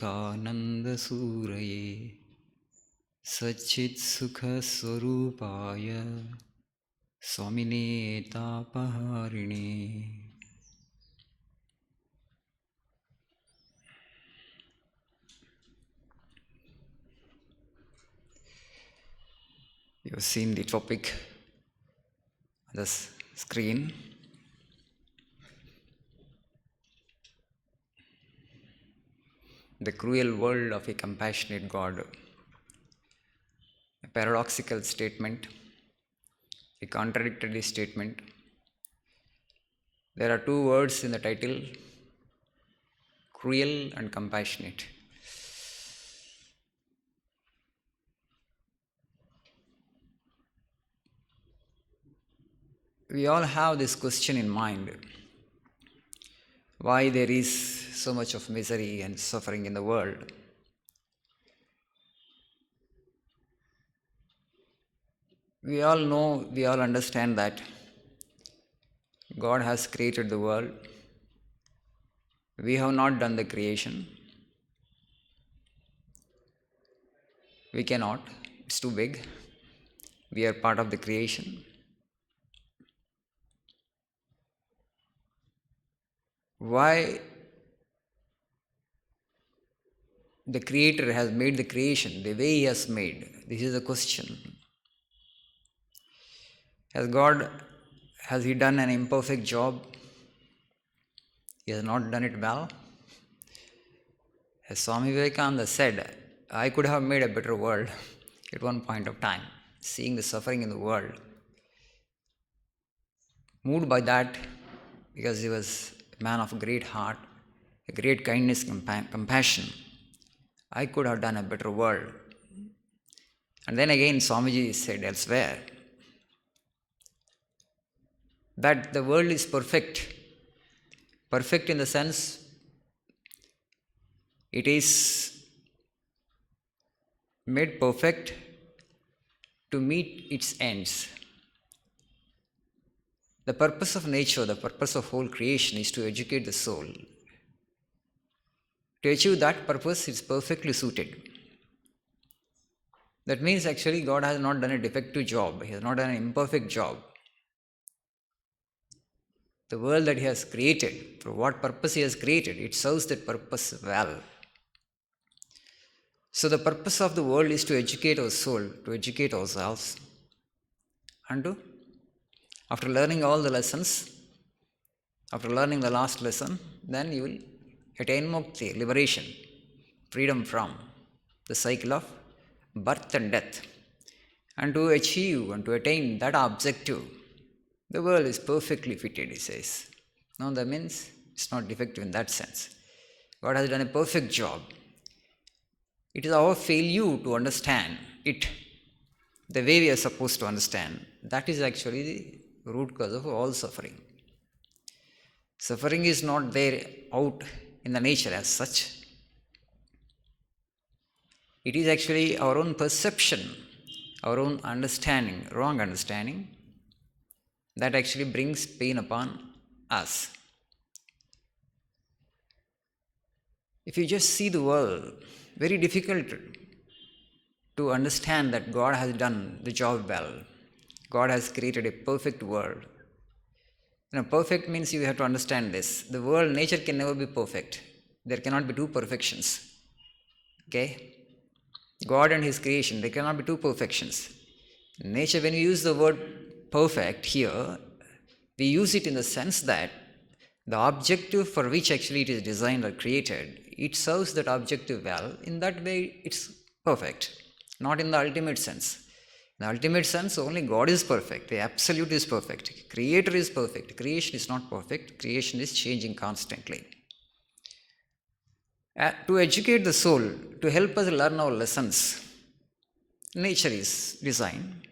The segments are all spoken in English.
मुक्तानन्दसूरये सच्चित्सुखस्वरूपाय स्वामिने तापहारिणे. You have seen the topic on the screen. The cruel world of a compassionate God. A paradoxical statement, a contradictory statement. There are two words in the title, cruel and compassionate. We all have this question in mind, why there is so much of misery and suffering in the world. We all know, we all understand that God has created the world. We have not done the creation. We cannot, it's too big. We are part of the creation. Why the Creator has made the creation the way He has made? This is the question. Has He done an imperfect job? He has not done it well. As Swami Vivekananda said, I could have made a better world at one point of time, seeing the suffering in the world. Moved by that, because he was a man of great heart, a great kindness, compassion, I could have done a better world. And then again, Swamiji said elsewhere that the world is perfect. Perfect in the sense it is made perfect to meet its ends. The purpose of nature, the purpose of whole creation is to educate the soul. To achieve that purpose, it's perfectly suited. That means actually God has not done a defective job. He has not done an imperfect job. The world that He has created, for what purpose He has created, it serves that purpose well. So the purpose of the world is to educate our soul, to educate ourselves, and to, after learning all the lessons, after learning the last lesson, then you will attain mukti, liberation, freedom from the cycle of birth and death. And to achieve and to attain that objective, the world is perfectly fitted, he says. No, that means it's not defective in that sense. God has done a perfect job. It is our failure to understand it the way we are supposed to understand. That is actually the root cause of all suffering. Suffering is not there out in the nature as such. It is actually our own perception, our own understanding, wrong understanding, that actually brings pain upon us. If you just see the world, very difficult to understand that God has done the job well. God has created a perfect world. Perfect means you have to understand this. The world, nature can never be perfect. There cannot be two perfections. Okay? God and His creation, there cannot be two perfections. Nature, when we use the word perfect here, we use it in the sense that the objective for which actually it is designed or created, it serves that objective well. In that way, it's perfect. Not in the ultimate sense. In the ultimate sense, only God is perfect. The Absolute is perfect. Creator is perfect. Creation is not perfect. Creation is changing constantly. To educate the soul, to help us learn our lessons, nature is designed.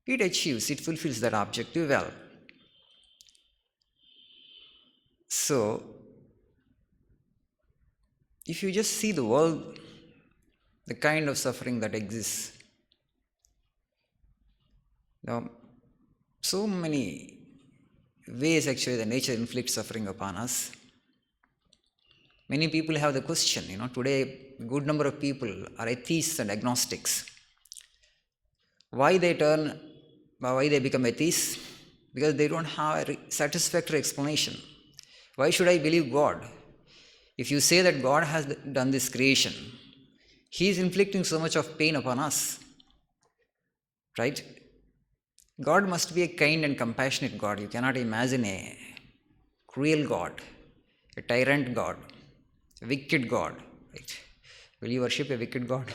It achieves, it fulfills that objective well. So, if you just see the world, the kind of suffering that exists, now, so many ways actually the nature inflicts suffering upon us. Many people have the question, today a good number of people are atheists and agnostics. Why they become atheists? Because they don't have a satisfactory explanation. Why should I believe God? If you say that God has done this creation, He is inflicting so much of pain upon us, right? God must be a kind and compassionate God. You cannot imagine a cruel God, a tyrant God, a wicked God, right? Will you worship a wicked God?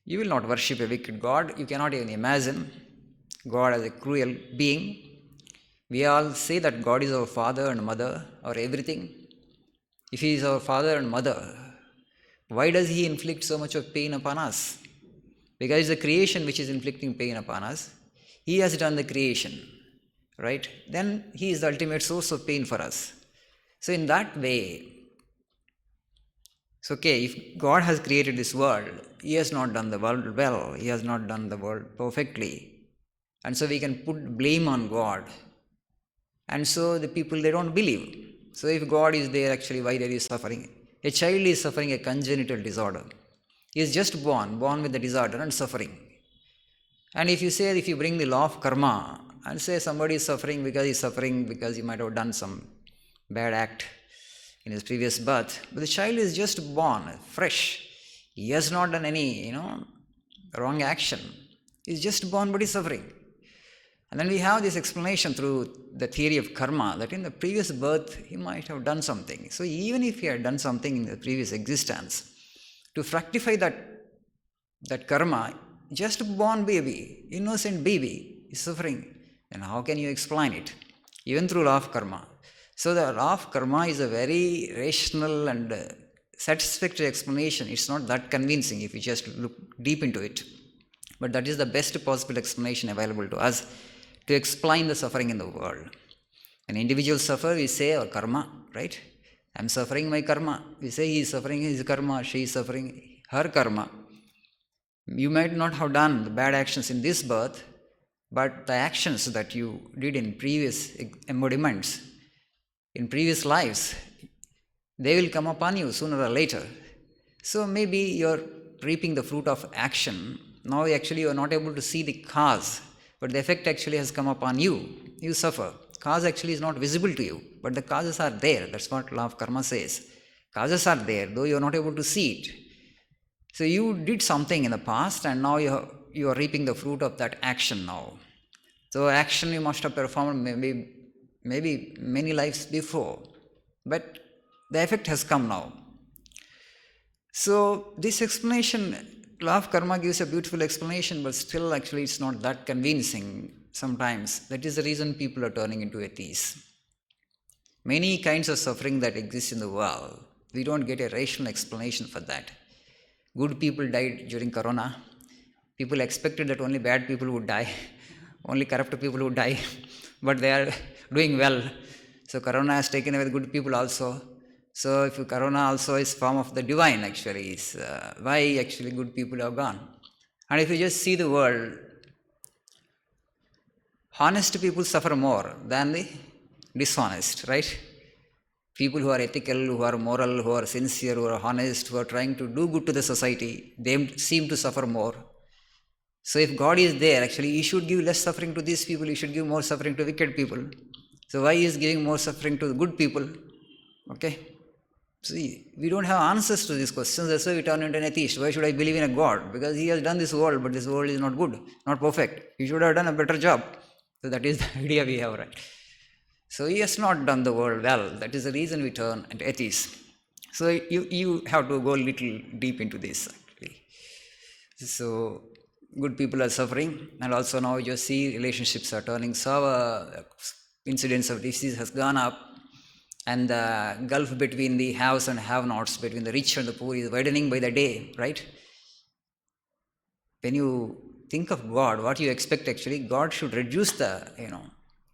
You will not worship a wicked God. You cannot even imagine God as a cruel being. We all say that God is our father and mother, or everything. If He is our father and mother, why does He inflict so much of pain upon us? Because it's the creation which is inflicting pain upon us. He has done the creation, right? Then He is the ultimate source of pain for us. So in that way, it's okay, if God has created this world, He has not done the world well, He has not done the world perfectly. And so we can put blame on God. And so the people, they don't believe. So if God is there, actually, why there is suffering? A child is suffering a congenital disorder. He is just born with the disorder and suffering. And if you bring the law of karma and say somebody is suffering because he might have done some bad act in his previous birth, but the child is just born fresh. He has not done any, wrong action. He is just born but is suffering. And then we have this explanation through the theory of karma that in the previous birth he might have done something. So even if he had done something in the previous existence, to fructify that karma, just born baby, innocent baby is suffering. And how can you explain it? Even through law of karma. So the law of karma is a very rational and satisfactory explanation. It's not that convincing if you just look deep into it. But that is the best possible explanation available to us to explain the suffering in the world. An individual suffers, we say our karma, right? I'm suffering my karma. We say he is suffering his karma, she is suffering her karma. You might not have done the bad actions in this birth, but the actions that you did in previous embodiments, in previous lives, they will come upon you sooner or later. So maybe you're reaping the fruit of action. Now actually you are not able to see the cause, but the effect actually has come upon you. You suffer. Cause actually is not visible to you, but the causes are there. That's what law of karma says. Causes are there, though you are not able to see it. So you did something in the past, and now you are reaping the fruit of that action now. So action you must have performed maybe many lives before, but the effect has come now. So this explanation, law of karma gives a beautiful explanation, but still actually it's not that convincing sometimes. That is the reason people are turning into atheists. Many kinds of suffering that exist in the world, we don't get a rational explanation for that. Good people died during Corona. People expected that only bad people would die, only corrupt people would die, but they are doing well. So Corona has taken away the good people also. So if Corona also is form of the divine actually, is why actually good people have gone. And if you just see the world, honest people suffer more than the dishonest, right? People who are ethical, who are moral, who are sincere, who are honest, who are trying to do good to the society, they seem to suffer more. So if God is there, actually He should give less suffering to these people, He should give more suffering to wicked people. So why He is giving more suffering to the good people? Okay? See, we don't have answers to these questions, that's why we turn into an atheist. Why should I believe in a God? Because He has done this world, but this world is not good, not perfect. He should have done a better job. So that is the idea we have, right? So He has not done the world well. That is the reason we turn into atheists. So you have to go a little deep into this actually. So good people are suffering, and also now you see relationships are turning sour, incidence of disease has gone up, and the gulf between the haves and have-nots, between the rich and the poor, is widening by the day, right? When you think of God, what you expect actually, God should reduce the,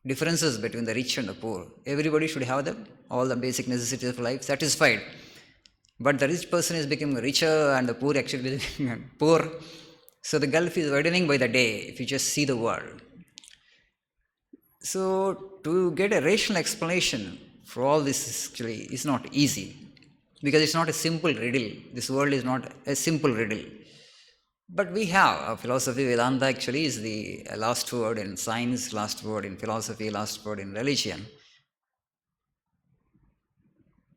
differences between the rich and the poor. Everybody should have all the basic necessities of life satisfied. But the rich person is becoming richer and the poor actually is becoming poor. So the gulf is widening by the day if you just see the world. So to get a rational explanation for all this actually is not easy, because it's not a simple riddle. This world is not a simple riddle. But we have a philosophy. Vedanta actually is the last word in science, last word in philosophy, last word in religion.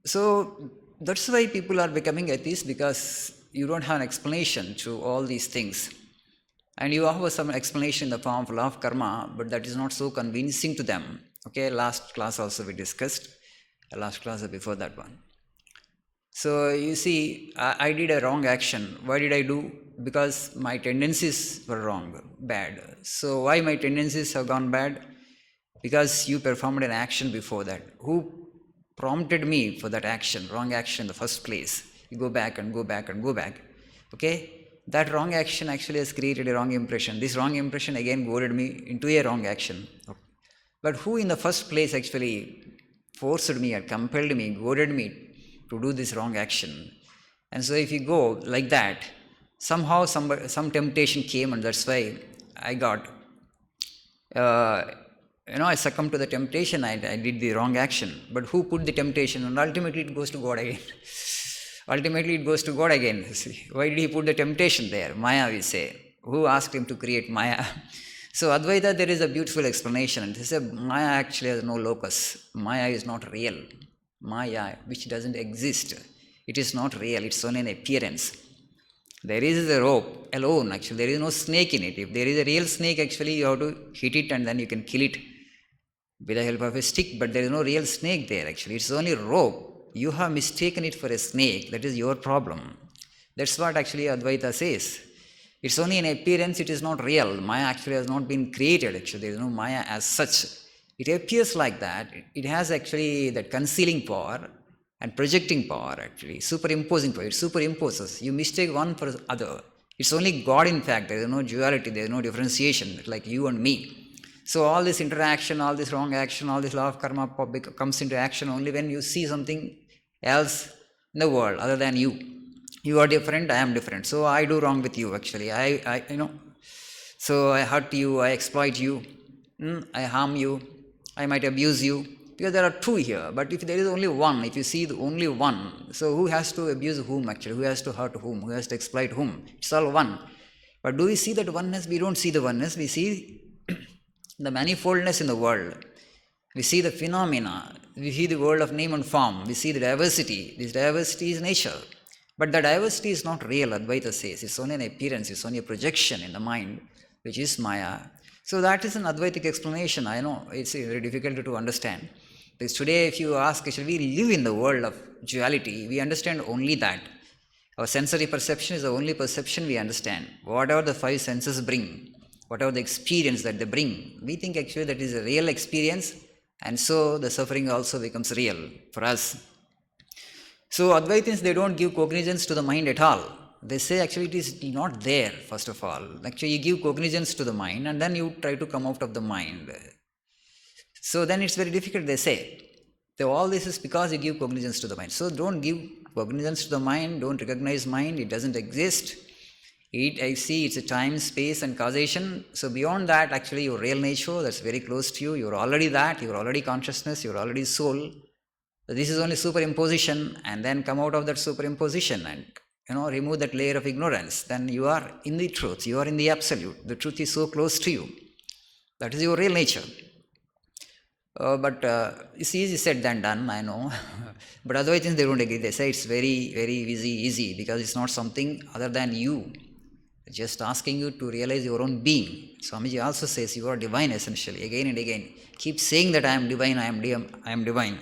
So that's why people are becoming atheists, because you don't have an explanation to all these things. And you have some explanation in the form of law of karma, but that is not so convincing to them. Okay, last class also we discussed, last class or before that one. So you see, I did a wrong action. Why did I do? Because my tendencies were wrong, bad. So why my tendencies have gone bad? Because you performed an action before that. Who prompted me for that action, wrong action in the first place? You go back and go back and go back. Okay? That wrong action actually has created a wrong impression. This wrong impression again goaded me into a wrong action. But who in the first place actually forced me or compelled me, goaded me to do this wrong action? And so if you go like that, somehow some temptation came, and that's why I got, I succumbed to the temptation. I did the wrong action. But who put the temptation? And ultimately it goes to God again. Ultimately it goes to God again. See, why did he put the temptation there? Maya, we say. Who asked him to create Maya? So Advaita, there is a beautiful explanation. And they say Maya actually has no locus. Maya is not real. Maya, which doesn't exist. It is not real. It's only an appearance. There is a rope alone, actually. There is no snake in it. If there is a real snake, actually, you have to hit it and then you can kill it with the help of a stick. But there is no real snake there, actually. It's only rope. You have mistaken it for a snake. That is your problem. That's what actually Advaita says. It's only an appearance. It is not real. Maya actually has not been created, actually. There is no Maya as such. It appears like that. It has actually that concealing power and projecting power, actually, superimposing power. It superimposes. You mistake one for the other. It's only God, in fact. There is no duality. There is no differentiation, like you and me. So all this interaction, all this wrong action, all this law of karma comes into action only when you see something else in the world other than you. You are different, I am different. So I do wrong with you, actually. So I hurt you, I exploit you, I harm you, I might abuse you. Because there are two here, but if there is only one, if you see the only one, so who has to abuse whom, actually? Who has to hurt whom? Who has to exploit whom? It's all one. But do we see that oneness? We don't see the oneness. We see the manifoldness in the world. We see the phenomena. We see the world of name and form. We see the diversity. This diversity is nature. But the diversity is not real, Advaita says. It's only an appearance. It's only a projection in the mind, which is Maya. So that is an Advaitic explanation. I know it's very difficult to understand. Because today, if you ask, actually, we live in the world of duality. We understand only that. Our sensory perception is the only perception we understand. Whatever the five senses bring, whatever the experience that they bring, we think actually that is a real experience, and so the suffering also becomes real for us. So Advaitins, they don't give cognizance to the mind at all. They say actually it is not there, first of all. Actually, you give cognizance to the mind and then you try to come out of the mind. So then it's very difficult, they say. So all this is because you give cognizance to the mind. So don't give cognizance to the mind, don't recognize mind, it doesn't exist. I see it's a time, space and causation. So beyond that, actually your real nature, that's very close to you. You're already that, you're already consciousness, you're already soul. So this is only superimposition, and then come out of that superimposition and remove that layer of ignorance. Then you are in the truth, you are in the absolute. The truth is so close to you. That is your real nature. But it's easy said than done, I know. But otherwise they don't agree. They say it's very, very easy because it's not something other than you. Just asking you to realize your own being. Swamiji also says you are divine essentially, again and again. Keep saying that I am divine, I am divine.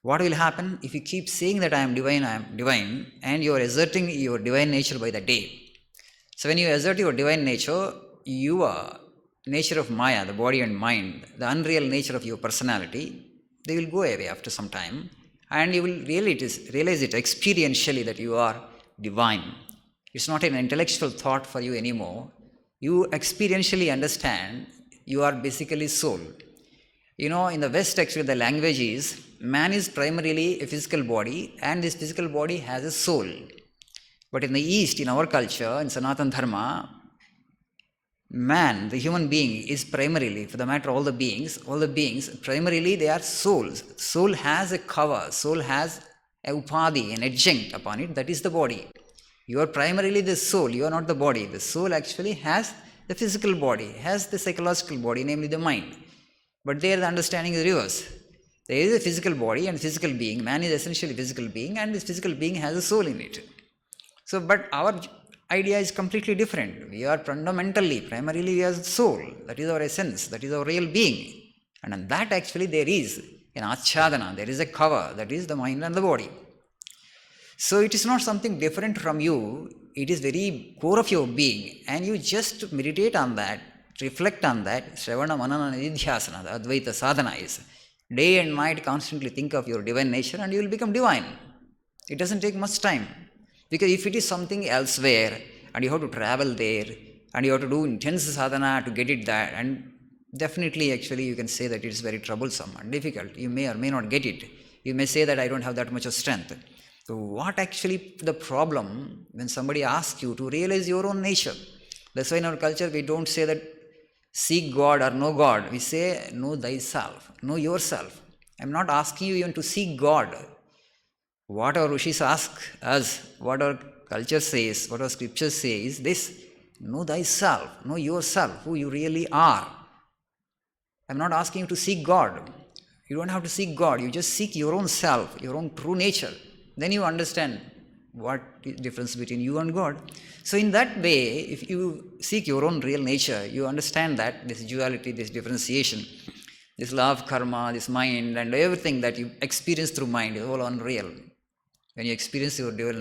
What will happen if you keep saying that I am divine, and you are asserting your divine nature by the day? So when you assert your divine nature, your nature of Maya, the body and mind, the unreal nature of your personality, they will go away after some time, and you will realize it experientially that you are divine. It's not an intellectual thought for you anymore. You experientially understand you are basically soul. In the West, actually, the language is man is primarily a physical body, and this physical body has a soul. But in the East, in our culture, in Sanatana Dharma, Man, the human being, is primarily, for the matter all the beings, primarily they are souls. Soul has a cover, soul has a upadhi, an adjunct upon it, that is the body. You are primarily the soul, you are not the body. The soul actually has the physical body, has the psychological body, namely the mind. But there the understanding is reverse. There is a physical body and physical being. Man is essentially a physical being, and this physical being has a soul in it. So, but our idea is completely different. We are fundamentally, primarily, we are soul. That is our essence. That is our real being. And on that actually there is an achadana. There is a cover. That is the mind and the body. So it is not something different from you. It is very core of your being. And you just meditate on that, reflect on that. Shravana, Manana, Nidhyasana, the Advaita sadhana is. Day and night constantly think of your divine nature and you will become divine. It doesn't take much time. Because if it is something elsewhere and you have to travel there and you have to do intense sadhana to get it there, and definitely actually you can say that it is very troublesome and difficult. You may or may not get it. You may say that I don't have that much of strength. So what actually the problem when somebody asks you to realize your own nature? That's why in our culture we don't say that seek God or know God. We say know thyself, know yourself. I'm not asking you even to seek God. What our rishis ask us, what our culture says, what our scriptures say is this: know thyself, know yourself, who you really are. I'm not asking you to seek God. You don't have to seek God, you just seek your own self, your own true nature. Then you understand what is the difference between you and God. So in that way, if you seek your own real nature, you understand that this duality, this differentiation, this law of karma, this mind, and everything that you experience through mind is all unreal. When you experience your divine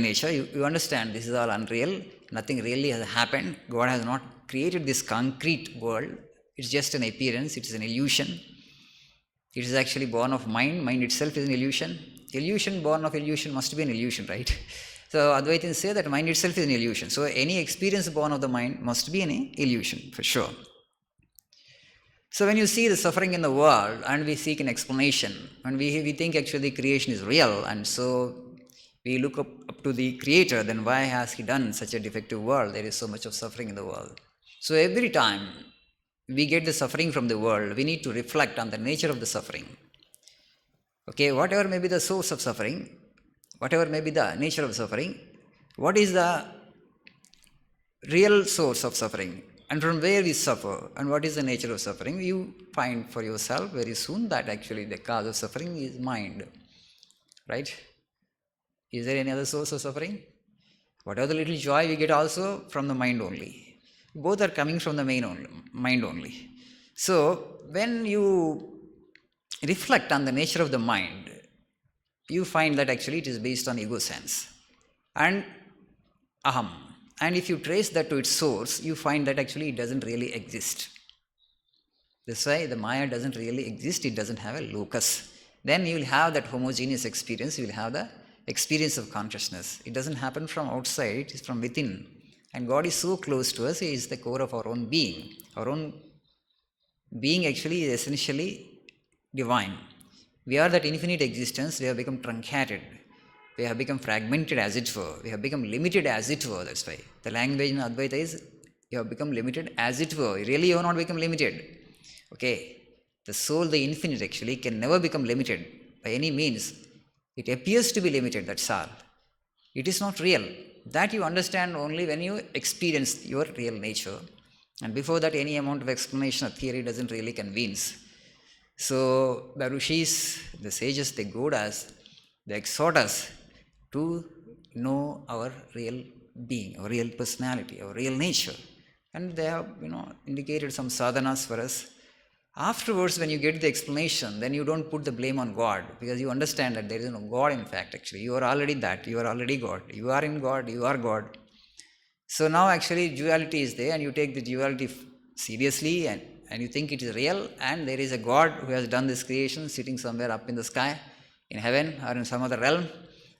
nature, you understand this is all unreal. Nothing really has happened. God has not created this concrete world. It's just an appearance. It is an illusion. It is actually born of mind. Mind itself is an illusion. Illusion born of illusion must be an illusion, right? So Advaitins say that mind itself is an illusion. So any experience born of the mind must be an illusion, for sure. So when you see the suffering in the world and we seek an explanation, and we think actually creation is real, and so we look up to the Creator, then why has He done such a defective world? There is so much of suffering in the world. So every time we get the suffering from the world, we need to reflect on the nature of the suffering. Okay, whatever may be the source of suffering, whatever may be the nature of suffering, what is the real source of suffering? And from where we suffer, and what is the nature of suffering, you find for yourself very soon that actually the cause of suffering is mind. Right? Is there any other source of suffering? Whatever the little joy we get also from the mind only. Both are coming from the mind only. So when you reflect on the nature of the mind, you find that actually it is based on ego sense and aham. And if you trace that to its source, you find that actually it doesn't really exist. That's why the Maya doesn't really exist, it doesn't have a locus. Then you will have that homogeneous experience, you will have the experience of consciousness. It doesn't happen from outside, it is from within. And God is so close to us, He is the core of our own being. Our own being actually is essentially divine. We are that infinite existence, we have become truncated. We have become fragmented as it were. We have become limited as it were. That's why the language in Advaita is you have become limited as it were. Really, you have not become limited. Okay. The soul, the infinite actually, can never become limited by any means. It appears to be limited, that's all. It is not real. That you understand only when you experience your real nature. And before that, any amount of explanation or theory doesn't really convince. So the rishis, the sages, they goad us, they exhort us to know our real being, our real personality, our real nature. And they have, indicated some sadhanas for us. Afterwards, when you get the explanation, then you don't put the blame on God, because you understand that there is no God in fact, actually. You are already that, you are already God. You are in God, you are God. So now actually duality is there, and you take the duality seriously, and you think it is real, and there is a God who has done this creation sitting somewhere up in the sky, in heaven or in some other realm,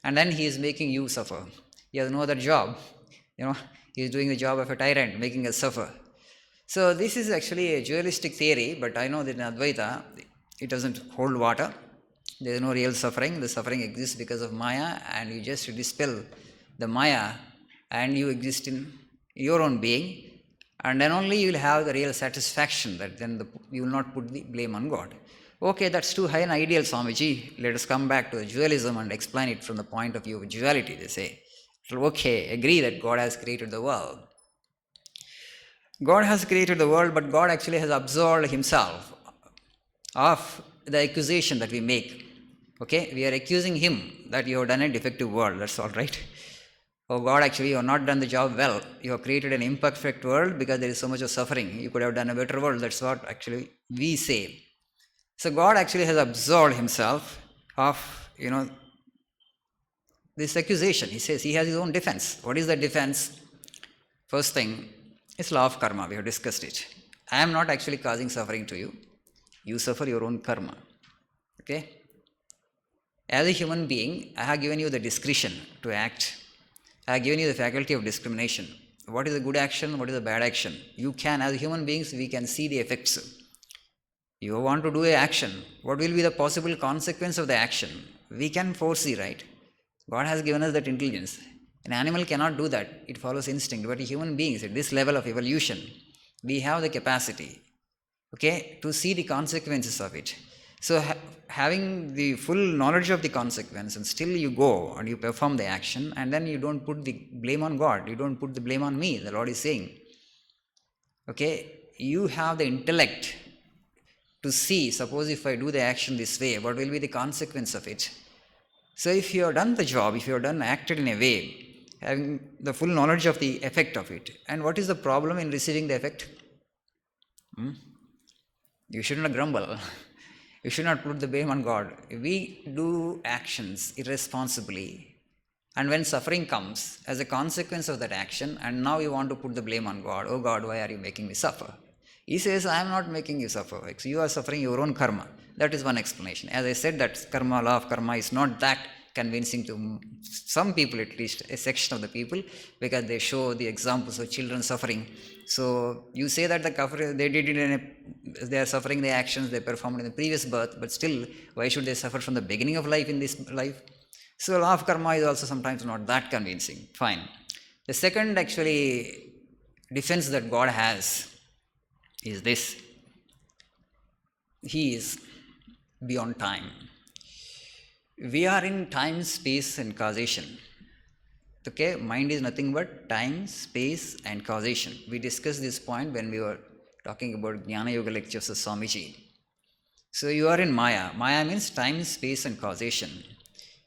and then He is making you suffer. He has no other job. He is doing the job of a tyrant, making us suffer. So this is actually a dualistic theory, but I know that in Advaita, it doesn't hold water. There is no real suffering. The suffering exists because of Maya, and you just dispel the Maya, and you exist in your own being. And then only you will have the real satisfaction that then you will not put the blame on God. Okay, that's too high an ideal, Swamiji. Let us come back to the dualism and explain it from the point of view of duality, they say. Okay, agree that God has created the world. God has created the world, but God actually has absolved himself of the accusation that we make. Okay, we are accusing him that you have done a defective world, that's all right. Oh God, actually you have not done the job well. You have created an imperfect world because there is so much of suffering. You could have done a better world. That's what actually we say. So God actually has absolved himself of, this accusation. He says he has his own defense. What is the defense? First thing is law of karma. We have discussed it. I am not actually causing suffering to you. You suffer your own karma. Okay? As a human being, I have given you the discretion to act. I have given you the faculty of discrimination. What is a good action? What is a bad action? You can, as human beings, we can see the effects. You want to do an action. What will be the possible consequence of the action? We can foresee, right? God has given us that intelligence. An animal cannot do that. It follows instinct. But human beings, at this level of evolution, we have the capacity, to see the consequences of it. So having the full knowledge of the consequence, and still you go and you perform the action, and then you don't put the blame on God. You don't put the blame on me, the Lord is saying. You have the intellect to see, suppose if I do the action this way, what will be the consequence of it? So if you have done the job, if you have acted in a way, having the full knowledge of the effect of it, and what is the problem in receiving the effect? You should not grumble. You should not put the blame on God. We do actions irresponsibly, and when suffering comes as a consequence of that action, and now you want to put the blame on God. Oh God, why are you making me suffer? He says, I am not making you suffer. You are suffering your own karma. That is one explanation. As I said, that karma, law of karma is not that convincing to some people, at least a section of the people, because they show the examples of children suffering. So you say that they did it they are suffering the actions they performed in the previous birth, but still, why should they suffer from the beginning of life in this life? So law of karma is also sometimes not that convincing. Fine. The second actually defense that God has is this. He is beyond time. We are in time, space and causation. Mind is nothing but time, space and causation. We discussed this point when we were talking about Jnana Yoga lectures of Swamiji. So you are in Maya. Maya means time, space and causation.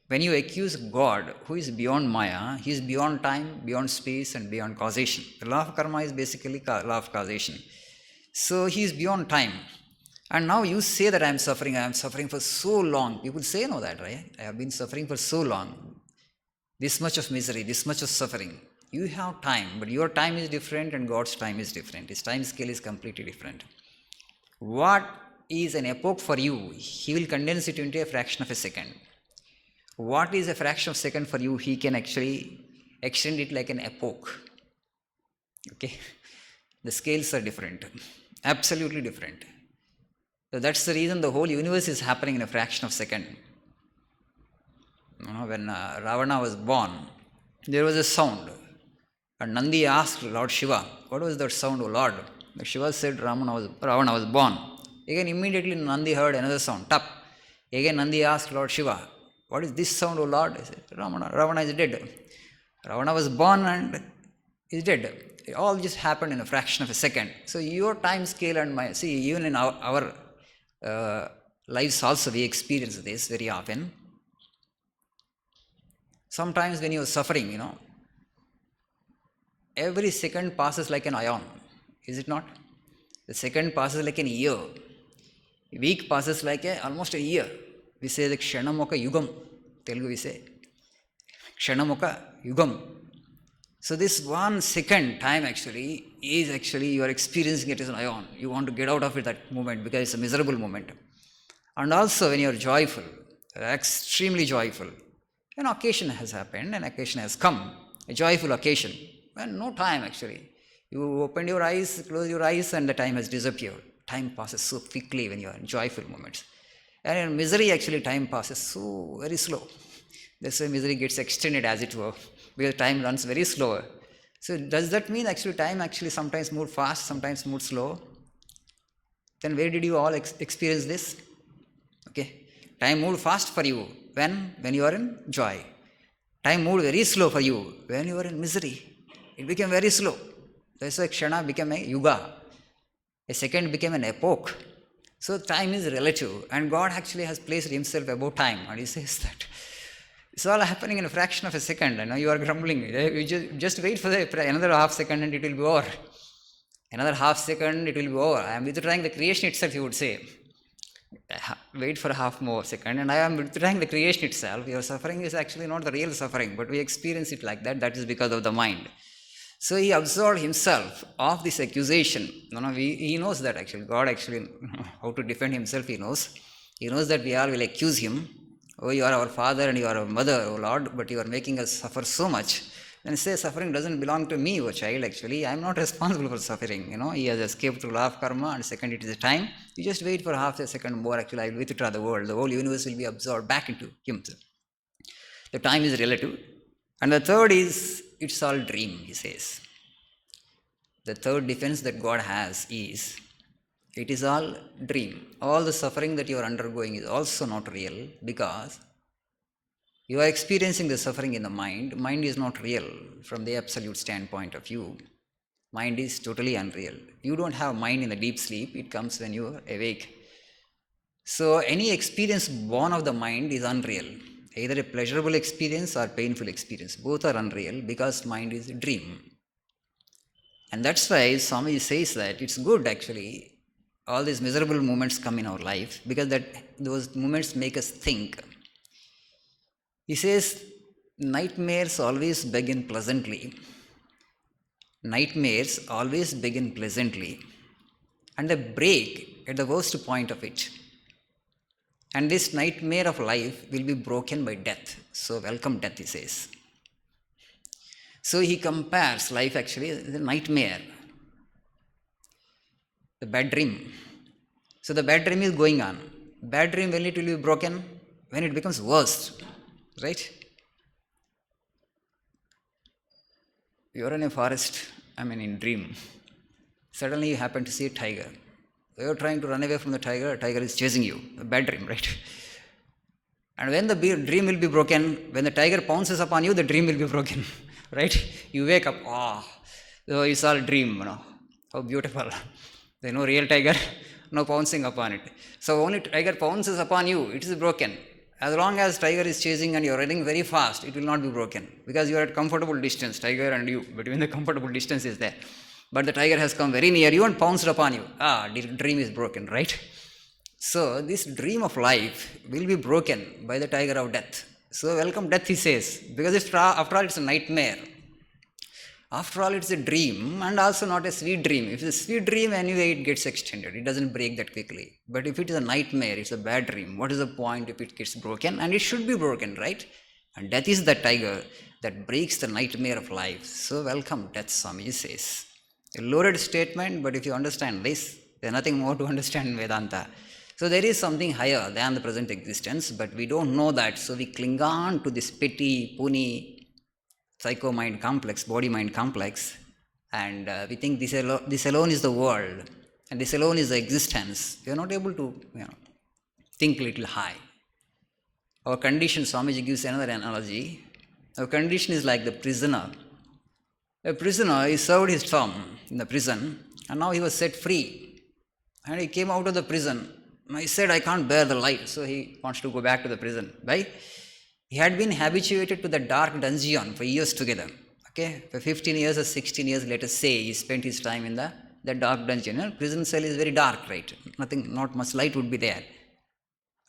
When you accuse God, who is beyond Maya, he is beyond time, beyond space and beyond causation. The law of karma is basically law of causation. So he is beyond time. And now you say that I am suffering for so long. People say no that, right? I have been suffering for so long. This much of misery, this much of suffering. You have time, but your time is different and God's time is different. His time scale is completely different. What is an epoch for you? He will condense it into a fraction of a second. What is a fraction of a second for you? He can actually extend it like an epoch. The scales are different. Absolutely different. So that's the reason the whole universe is happening in a fraction of a second. When Ravana was born, there was a sound. And Nandi asked Lord Shiva, what was that sound, O Lord? Shiva said Ravana was born. Again, immediately Nandi heard another sound, tap. Again, Nandi asked Lord Shiva, what is this sound, O Lord? He said, Ravana is dead. Ravana was born and is dead. It all just happened in a fraction of a second. So your time scale and my, even in our lives also we experience this very often. Sometimes when you are suffering, every second passes like an ion. Is it not? The second passes like an year. A week passes like almost a year. We say the Kshanam oka yugam. Telugu we say. Kshanam oka yugam. So this 1 second time is you are experiencing it as an ion. You want to get out of it that moment because it's a miserable moment. And also when you are joyful, extremely joyful, an occasion has happened, an occasion has come, a joyful occasion, and no time You open your eyes, close your eyes, and the time has disappeared. Time passes so quickly when you are in joyful moments. And in misery, time passes so very slow. This way misery gets extended as it were, because time runs very slower. So does that mean actually time actually sometimes moved fast, sometimes moved slow? Then where did you all experience this? Okay. Time moved fast for you when you are in joy. Time moved very slow for you when you are in misery. It became very slow. That's why Kshana became a yuga. A second became an epoch. So time is relative, and God actually has placed himself above time, and he says that it's all happening in a fraction of a second. And now you are grumbling. You just wait for another half second and it will be over. Another half second, it will be over. I am withdrawing the creation itself, you would say. Wait for a half more second, and I am withdrawing the creation itself. Your suffering is actually not the real suffering, but we experience it like that. That is because of the mind. So he absolved himself of this accusation. He knows that actually. God actually, how to defend himself, he knows. He knows that we all will accuse him. Oh, you are our father and you are our mother, oh Lord, but you are making us suffer so much. Then he says, suffering doesn't belong to me, oh child, actually. I am not responsible for suffering. He has escaped through law of karma, and second, it is a time. You just wait for half a second more, actually, I will withdraw the world. The whole universe will be absorbed back into himself. The time is relative. And the third is, it's all dream, he says. The third defense that God has is, it is all dream. All the suffering that you are undergoing is also not real, because you are experiencing the suffering in the mind. Mind is not real from the absolute standpoint of view. Mind is totally unreal. You don't have mind in the deep sleep. It comes when you are awake. So any experience born of the mind is unreal. Either a pleasurable experience or painful experience. Both are unreal because mind is a dream. And that's why Swami says that it's good actually. All these miserable moments come in our life because those moments make us think. He says, nightmares always begin pleasantly. Nightmares always begin pleasantly. And they break at the worst point of it. And this nightmare of life will be broken by death. So welcome death, he says. So he compares life actually as a nightmare. The bad dream. So the bad dream is going on. Bad dream, when it will be broken? When it becomes worse. Right? You are in a forest, in dream. Suddenly you happen to see a tiger. You are trying to run away from the tiger, a tiger is chasing you. A bad dream, right? And when the dream will be broken, when the tiger pounces upon you, the dream will be broken. Right? You wake up, so it's all dream, How beautiful. There's no real tiger, no pouncing upon it. So only tiger pounces upon you, it is broken. As long as tiger is chasing and you are running very fast, it will not be broken. Because you are at comfortable distance, tiger and you, between the comfortable distance is there. But the tiger has come very near you and pounced upon you. The dream is broken, right? So this dream of life will be broken by the tiger of death. So welcome death, he says, because after all it's a nightmare. After all it's a dream, and also not a sweet dream. If it's a sweet dream, anyway it gets extended. It doesn't break that quickly. But if it is a nightmare, it's a bad dream. What is the point if it gets broken? And it should be broken, right? And death is the tiger that breaks the nightmare of life. So welcome death, Swami says. A loaded statement, but if you understand this, there's nothing more to understand in Vedanta. So there is something higher than the present existence, but we don't know that. So we cling on to this petty, puny, psycho-mind complex, body-mind complex, and we think this alone is the world, and this alone is the existence. We are not able to think a little high. Our condition, Swamiji gives another analogy. Our condition is like the prisoner. A prisoner, he served his term in the prison, and now he was set free. And he came out of the prison. He said, I can't bear the light, so he wants to go back to the prison. Right? He had been habituated to the dark dungeon for years together. Okay, for 15 years or 16 years, let us say, he spent his time in the dark dungeon. Prison cell is very dark, right? Not much light would be there.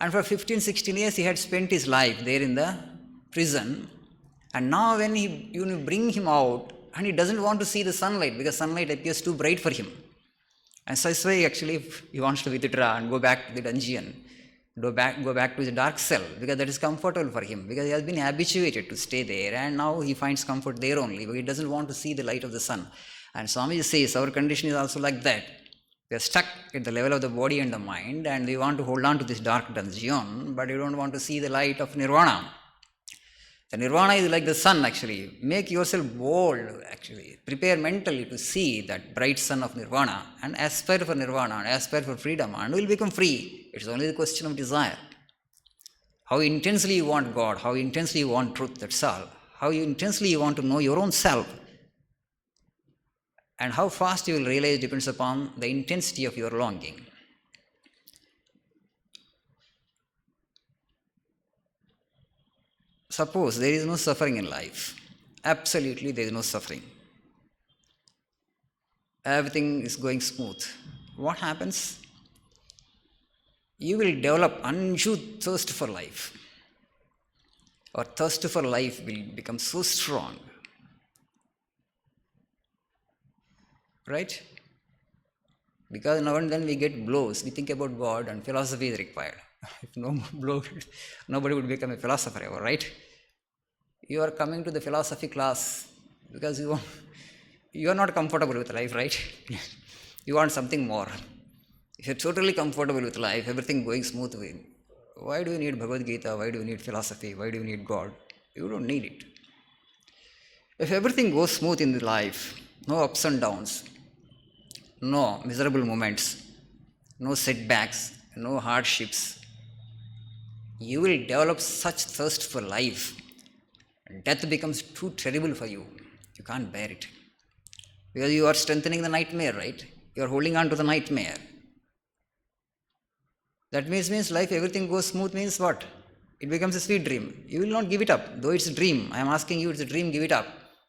And for 15, 16 years, he had spent his life there in the prison. And now when you bring him out, and he doesn't want to see the sunlight, because sunlight appears too bright for him. And so that's why actually he wants to withdraw and go back to the dungeon. Go back to his dark cell, because that is comfortable for him, because he has been habituated to stay there, and now he finds comfort there only, but he doesn't want to see the light of the sun. And Swami says our condition is also like that. We are stuck at the level of the body and the mind, and we want to hold on to this dark dungeon, but we don't want to see the light of nirvana. The nirvana is like the sun, actually. Make yourself bold, actually. Prepare mentally to see that bright sun of nirvana and aspire for nirvana and aspire for freedom and will become free. It's only the question of desire. How intensely you want God, how intensely you want truth, that's all. How intensely you want to know your own self. And how fast you will realize depends upon the intensity of your longing. Suppose there is no suffering in life. Absolutely, there is no suffering. Everything is going smooth. What happens? You will develop undue thirst for life. Or thirst for life will become so strong. Right? Because now and then we get blows, we think about God and philosophy is required. If no blow, nobody would become a philosopher ever, right? You are coming to the philosophy class because you are not comfortable with life, right? You want something more. If you're totally comfortable with life, everything going smoothly, why do you need Bhagavad Gita? Why do you need philosophy? Why do you need God? You don't need it. If everything goes smooth in the life, no ups and downs, no miserable moments, no setbacks, no hardships, you will develop such thirst for life. Death becomes too terrible for you. You can't bear it. Because you are strengthening the nightmare, right? You are holding on to the nightmare. That means life, everything goes smooth means what? It becomes a sweet dream. You will not give it up. Though it's a dream, I am asking you, it's a dream, give it up.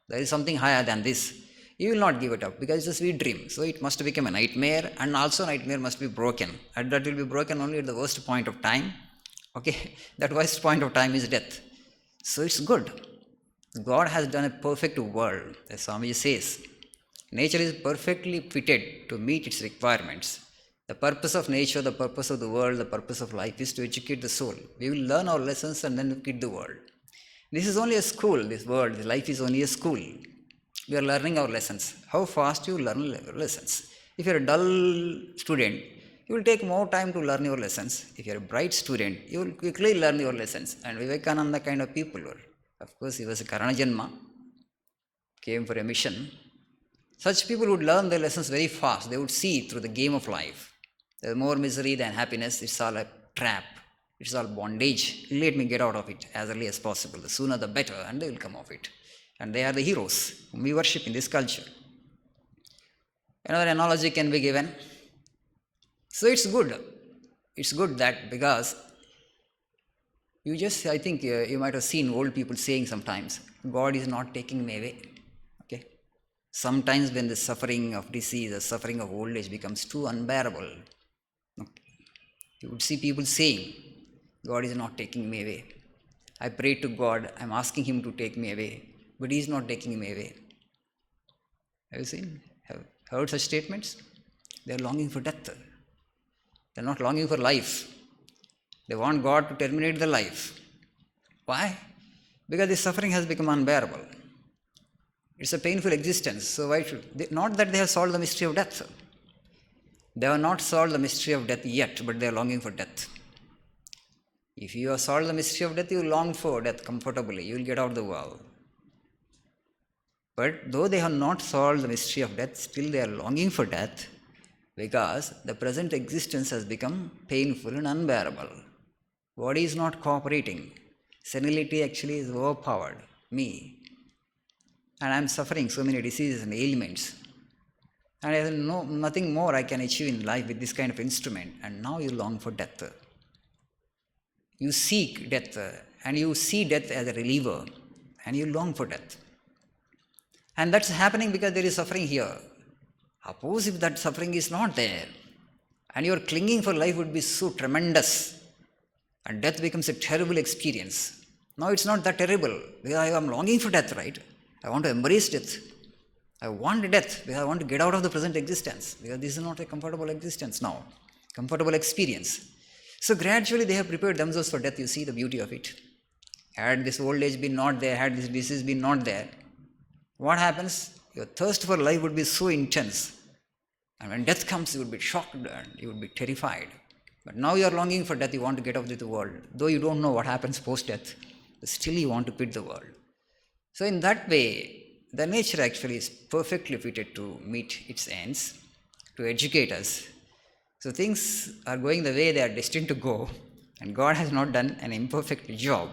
There is something higher than this. You will not give it up because it's a sweet dream. So it must become a nightmare, and also nightmare must be broken. And that will be broken only at the worst point of time. Okay, that worst point of time is death. So it's good. God has done a perfect world, as Swamiji says. Nature is perfectly fitted to meet its requirements. The purpose of nature, the purpose of the world, the purpose of life is to educate the soul. We will learn our lessons and then educate the world. This is only a school, this world, this life is only a school. We are learning our lessons. How fast you learn lessons. If you are a dull student, you will take more time to learn your lessons. If you are a bright student, you will quickly learn your lessons. And Vivekananda kind of people were. Of course, he was a Karana Janma, came for a mission. Such people would learn their lessons very fast. They would see through the game of life. There is more misery than happiness. It's all a trap. It's all bondage. Let me get out of it as early as possible. The sooner the better, and they will come of it. And they are the heroes whom we worship in this culture. Another analogy can be given. So it's good. It's good that because I think you might have seen old people saying sometimes, God is not taking me away. Okay. Sometimes when the suffering of disease, the suffering of old age becomes too unbearable, you would see people saying, God is not taking me away. I pray to God, I'm asking Him to take me away, but He is not taking me away. Have you seen? Have heard such statements? They are longing for death. They are not longing for life. They want God to terminate the life. Why? Because the suffering has become unbearable. It's a painful existence. So why should they? Not that they have solved the mystery of death. They have not solved the mystery of death yet, but they are longing for death. If you have solved the mystery of death, you will long for death comfortably. You will get out of the world. But though they have not solved the mystery of death, still they are longing for death because the present existence has become painful and unbearable. Body is not cooperating. Senility actually is overpowered me. And I am suffering so many diseases and ailments. And I have nothing more I can achieve in life with this kind of instrument. And now you long for death. You seek death and you see death as a reliever and you long for death. And that's happening because there is suffering here. Suppose if that suffering is not there and your clinging for life would be so tremendous and death becomes a terrible experience. Now it's not that terrible because I am longing for death, right? I want to embrace death. I want death because I want to get out of the present existence because this is not a comfortable existence now, comfortable experience. So gradually they have prepared themselves for death. You see the beauty of it. Had this old age been not there, had this disease been not there, what happens? Your thirst for life would be so intense. And when death comes, you would be shocked and you would be terrified. But now you are longing for death, you want to get out of the world, though you don't know what happens post-death. Still you want to quit the world. So in that way, the nature actually is perfectly fitted to meet its ends, to educate us. So things are going the way they are destined to go, and God has not done an imperfect job.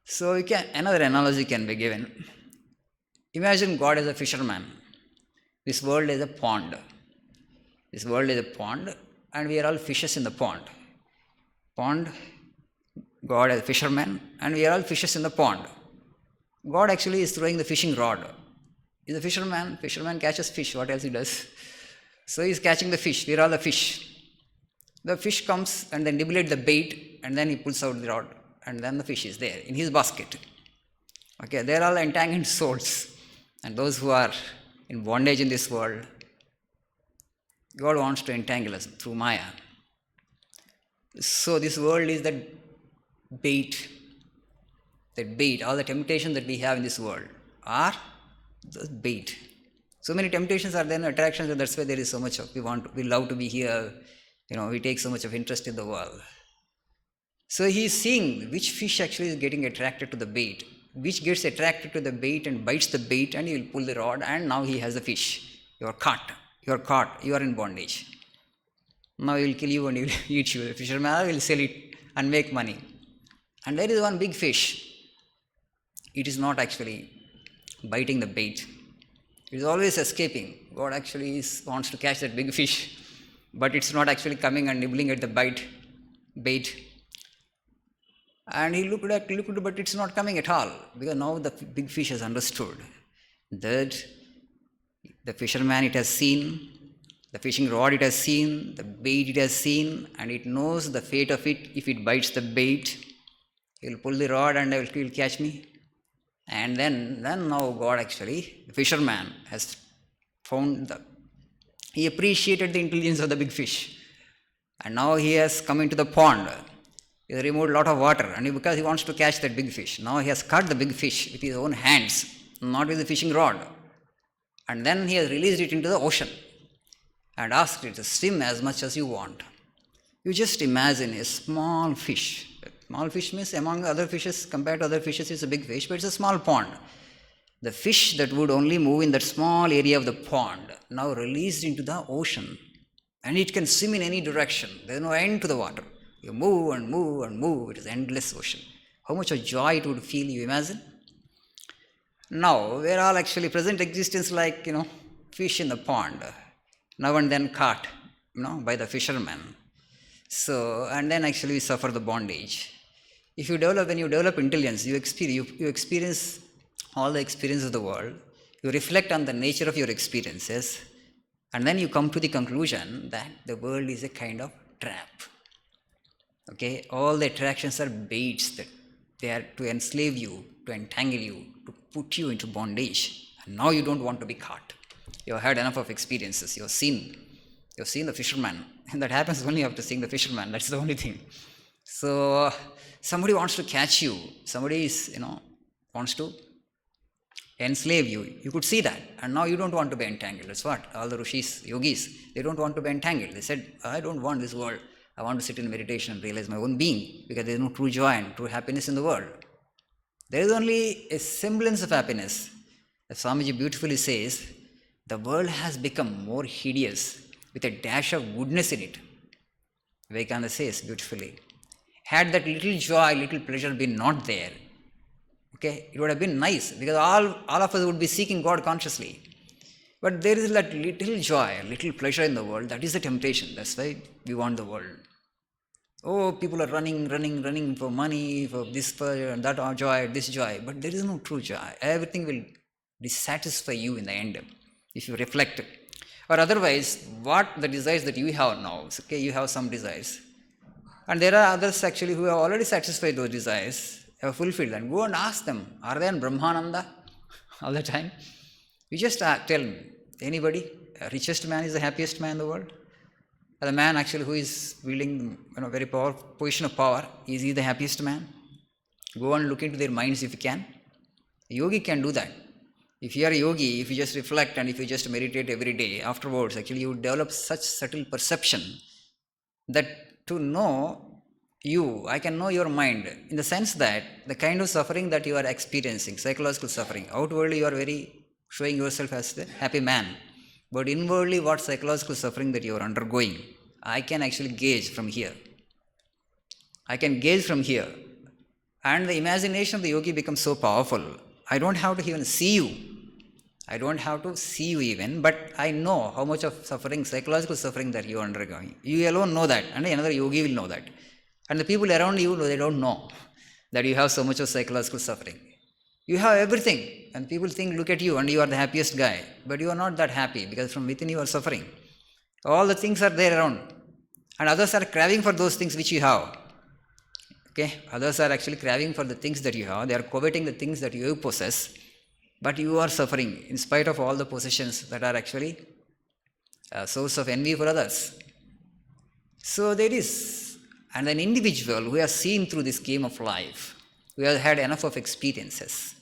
So another analogy can be given. Imagine God as a fisherman. This world is a pond. This world is a pond, and we are all fishes in the pond. Pond, God as a fisherman, and we are all fishes in the pond. God actually is throwing the fishing rod. He's a fisherman. Fisherman catches fish. What else he does? So he's catching the fish. We are all the fish. The fish comes and then nibbles the bait, and then he pulls out the rod, and then the fish is there in his basket. Okay, they are all entangled souls, and those who are in bondage in this world, God wants to entangle us through Maya. So this world is that bait. All the temptations that we have in this world are the bait. So many temptations are there, attractions, and that's why there is so much of we love to be here. We take so much of interest in the world. So he is seeing which fish actually is getting attracted to the bait, which gets attracted to the bait and bites the bait, and he will pull the rod, and now he has the fish. You are caught. You are in bondage. Now he will kill you and he will eat you. The fisherman will sell it and make money. And there is one big fish. It is not actually biting the bait. It is always escaping. God actually wants to catch that big fish, but it's not actually coming and nibbling at the bait. And he looked, but it's not coming at all, because now the big fish has understood that the fisherman it has seen, the fishing rod it has seen, the bait it has seen, and it knows the fate of it. If it bites the bait, he will pull the rod and he will catch me. And then now God actually, the fisherman has he appreciated the intelligence of the big fish. And now he has come into the pond. He has removed a lot of water, and because he wants to catch that big fish. Now he has caught the big fish with his own hands, not with the fishing rod. And then he has released it into the ocean and asked it to swim as much as you want. You just imagine a small fish. Small fish means among other fishes, compared to other fishes, it's a big fish, but it's a small pond. The fish that would only move in that small area of the pond, now released into the ocean, and it can swim in any direction. There is no end to the water. You move and move and move. It is endless ocean. How much of joy it would feel, you imagine? Now, we are all actually present existence like, fish in the pond, now and then caught, by the fisherman. So, and then actually we suffer the bondage. When you develop intelligence, you experience all the experiences of the world, you reflect on the nature of your experiences, and then you come to the conclusion that the world is a kind of trap. Okay, all the attractions are baits that they are to enslave you, to entangle you, to put you into bondage. And now you don't want to be caught. You have had enough of experiences. You have seen the fisherman. And that happens only after seeing the fisherman. That's the only thing. So somebody wants to catch you. Somebody wants to enslave you. You could see that. And now you don't want to be entangled. That's what all the rishis, yogis, they don't want to be entangled. They said, I don't want this world. I want to sit in meditation and realize my own being, because there is no true joy and true happiness in the world. There is only a semblance of happiness. As Swamiji beautifully says, the world has become more hideous with a dash of goodness in it. Vivekananda says beautifully, had that little joy, little pleasure been not there, okay, it would have been nice, because all of us would be seeking God consciously. But there is that little joy, little pleasure in the world. That is the temptation. That's why we want the world. Oh, people are running for money, for this, for that joy, this joy. But there is no true joy. Everything will dissatisfy you in the end if you reflect. Or otherwise, what the desires that you have now, okay, you have some desires. And there are others actually who have already satisfied those desires, have fulfilled them. Go and ask them, are they in Brahmananda all the time? You just tell me, anybody, richest man is the happiest man in the world? Or the man actually who is wielding very powerful position of power, is he the happiest man? Go and look into their minds if you can. A yogi can do that. If you are a yogi, if you just reflect and if you just meditate every day, afterwards actually you develop such subtle perception that to know I can know your mind in the sense that the kind of suffering that you are experiencing, psychological suffering, outwardly you are very showing yourself as the happy man. But inwardly, what psychological suffering that you are undergoing, I can actually gauge from here. I can gauge from here. And the imagination of the yogi becomes so powerful. I don't have to even see you. I don't have to see you even, but I know how much of suffering, psychological suffering that you are undergoing. You alone know that, and another yogi will know that. And the people around you, they don't know that you have so much of psychological suffering. You have everything, and people think, look at you, and you are the happiest guy. But you are not that happy because from within you are suffering. All the things are there around, and others are craving for those things which you have. Okay, others are actually craving for the things that you have. They are coveting the things that you possess, but you are suffering in spite of all the possessions that are actually a source of envy for others. So there is, and an individual who has seen through this game of life, who has had enough of experiences,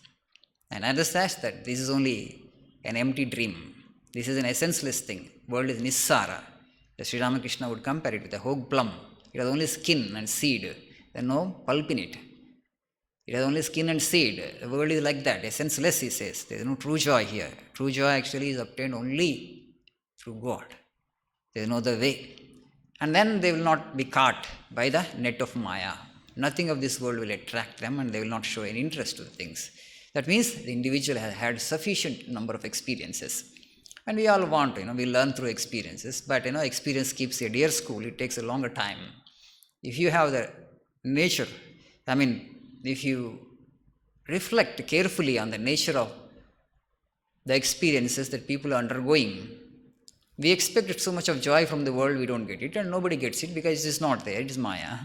and understands that this is only an empty dream. This is an essenceless thing. World is nissara. The Sri Ramakrishna would compare it with a hog plum. It has only skin and seed. There is no pulp in it. It has only skin and seed. The world is like that, essenceless, he says. There is no true joy here. True joy actually is obtained only through God. There is no other way. And then they will not be caught by the net of Maya. Nothing of this world will attract them, and they will not show any interest to the things. That means the individual has had sufficient number of experiences. And we all want, we learn through experiences, but experience keeps a dear school. It takes a longer time. If you have the nature, if you reflect carefully on the nature of the experiences that people are undergoing, we expect so much of joy from the world, we don't get it, and nobody gets it because it is not there, it is Maya.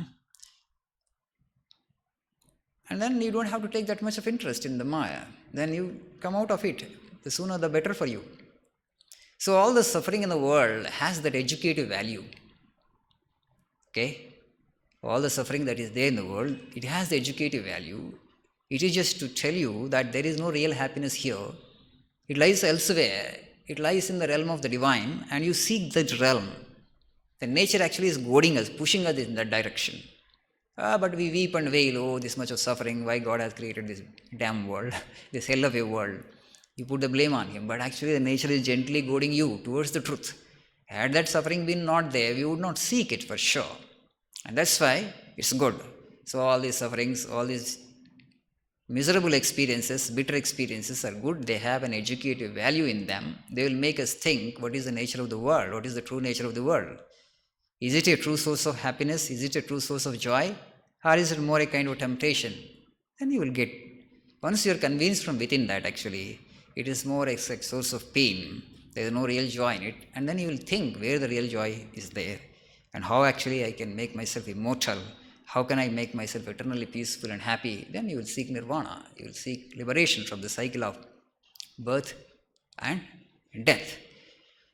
And then you don't have to take that much of interest in the Maya. Then you come out of it. The sooner the better for you. So all the suffering in the world has that educative value. Okay? All the suffering that is there in the world, it has the educative value. It is just to tell you that there is no real happiness here. It lies elsewhere. It lies in the realm of the divine, and you seek that realm. The nature actually is goading us, pushing us in that direction. But we weep and wail, this much of suffering, why God has created this damn world, this hell of a world. You put the blame on him, but actually the nature is gently goading you towards the truth. Had that suffering been not there, we would not seek it for sure. And that's why it's good. So all these sufferings, all these miserable experiences, bitter experiences are good. They have an educative value in them. They will make us think what is the nature of the world, what is the true nature of the world. Is it a true source of happiness? Is it a true source of joy? Or is it more a kind of temptation? Then you will get, once you are convinced from within that actually, it is more a source of pain. There is no real joy in it. And then you will think where the real joy is there. And how actually I can make myself immortal. How can I make myself eternally peaceful and happy? Then you will seek nirvana. You will seek liberation from the cycle of birth and death.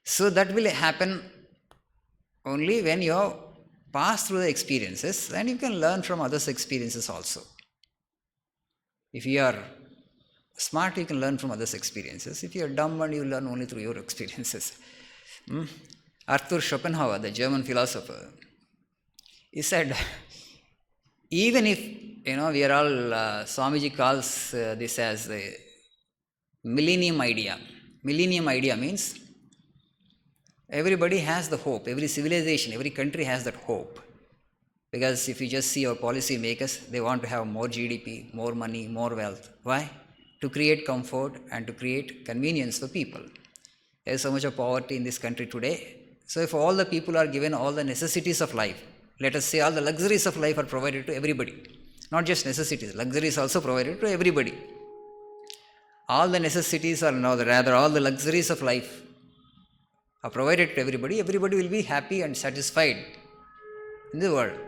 So that will happen only when you have passed through the experiences, and you can learn from others' experiences also. If you are smart, you can learn from others' experiences. If you are dumb, and you learn only through your experiences. Arthur Schopenhauer, the German philosopher, he said, even if, we are all, Swamiji calls this as the millennium idea. Millennium idea means everybody has the hope, every civilization, every country has that hope. Because if you just see our policy makers, they want to have more GDP, more money, more wealth. Why? To create comfort and to create convenience for people. There is so much of poverty in this country today. So if all the people are given all the necessities of life, let us say all the luxuries of life are provided to everybody. Not just necessities, luxuries also provided to everybody. All the necessities are now, rather all the luxuries of life are provided to everybody. Everybody will be happy and satisfied in the world.